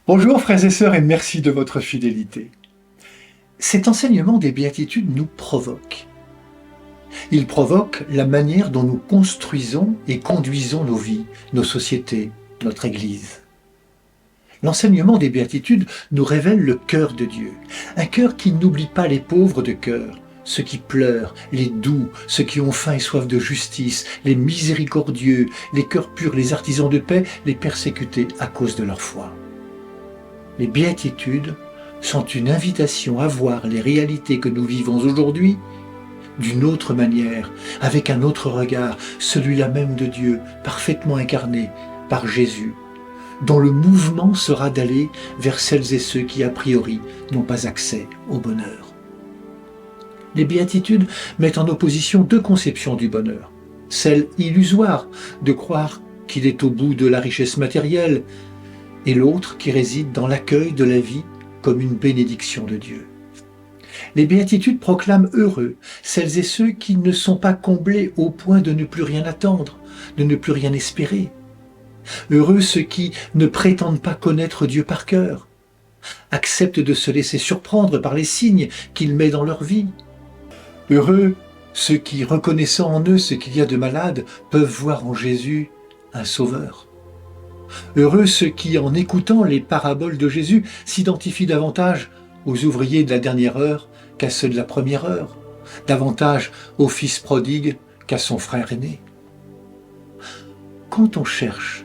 Bonjour frères et sœurs et merci de votre fidélité. Cet enseignement des béatitudes nous provoque. Il provoque la manière dont nous construisons et conduisons nos vies, nos sociétés, notre Église. L'enseignement des béatitudes nous révèle le cœur de Dieu, un cœur qui n'oublie pas les pauvres de cœur, ceux qui pleurent, les doux, ceux qui ont faim et soif de justice, les miséricordieux, les cœurs purs, les artisans de paix, les persécutés à cause de leur foi. Les béatitudes sont une invitation à voir les réalités que nous vivons aujourd'hui d'une autre manière, avec un autre regard, celui-là même de Dieu, parfaitement incarné par Jésus, dont le mouvement sera d'aller vers celles et ceux qui, a priori, n'ont pas accès au bonheur. Les béatitudes mettent en opposition deux conceptions du bonheur. Celle illusoire de croire qu'il est au bout de la richesse matérielle, et l'autre qui réside dans l'accueil de la vie comme une bénédiction de Dieu. Les béatitudes proclament heureux celles et ceux qui ne sont pas comblés au point de ne plus rien attendre, de ne plus rien espérer. Heureux ceux qui ne prétendent pas connaître Dieu par cœur, acceptent de se laisser surprendre par les signes qu'il met dans leur vie. Heureux ceux qui, reconnaissant en eux ce qu'il y a de malade, peuvent voir en Jésus un sauveur. Heureux ceux qui, en écoutant les paraboles de Jésus, s'identifient davantage aux ouvriers de la dernière heure qu'à ceux de la première heure, davantage au fils prodigue qu'à son frère aîné. Quand on cherche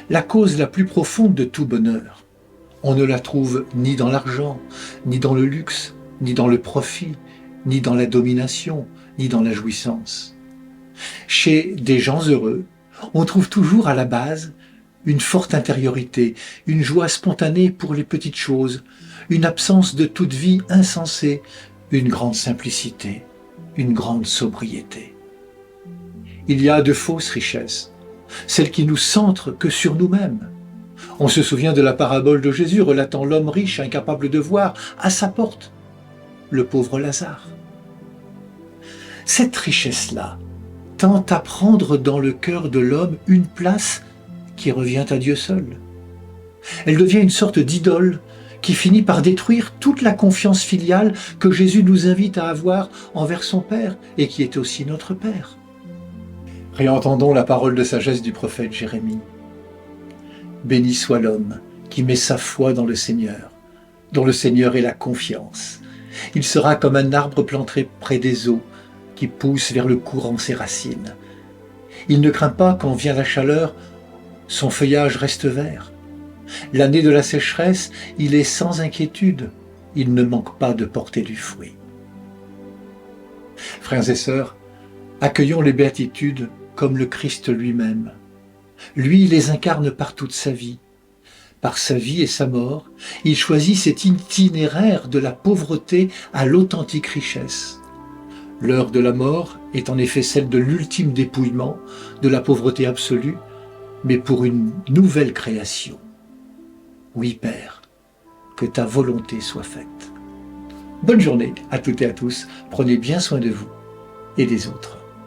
la cause la plus profonde de tout bonheur, on ne la trouve ni dans l'argent, ni dans le luxe, ni dans le profit, ni dans la domination, ni dans la jouissance. Chez des gens heureux, on trouve toujours à la base une forte intériorité, une joie spontanée pour les petites choses, une absence de toute vie insensée, une grande simplicité, une grande sobriété. Il y a de fausses richesses, celles qui nous centrent que sur nous-mêmes. On se souvient de la parabole de Jésus relatant l'homme riche incapable de voir à sa porte le pauvre Lazare. Cette richesse-là tend à prendre dans le cœur de l'homme une place qui revient à Dieu seul. Elle devient une sorte d'idole qui finit par détruire toute la confiance filiale que Jésus nous invite à avoir envers son Père et qui est aussi notre Père. Réentendons la parole de sagesse du prophète Jérémie. Béni soit l'homme qui met sa foi dans le Seigneur, dont le Seigneur est la confiance. Il sera comme un arbre planté près des eaux qui pousse vers le courant ses racines. Il ne craint pas quand vient la chaleur, son feuillage reste vert. L'année de la sécheresse, il est sans inquiétude. Il ne manque pas de porter du fruit. Frères et sœurs, accueillons les béatitudes comme le Christ lui-même. Lui, il les incarne par toute sa vie. Par sa vie et sa mort, il choisit cet itinéraire de la pauvreté à l'authentique richesse. L'heure de la mort est en effet celle de l'ultime dépouillement, de la pauvreté absolue, mais pour une nouvelle création. Oui, Père, que ta volonté soit faite. Bonne journée à toutes et à tous. Prenez bien soin de vous et des autres.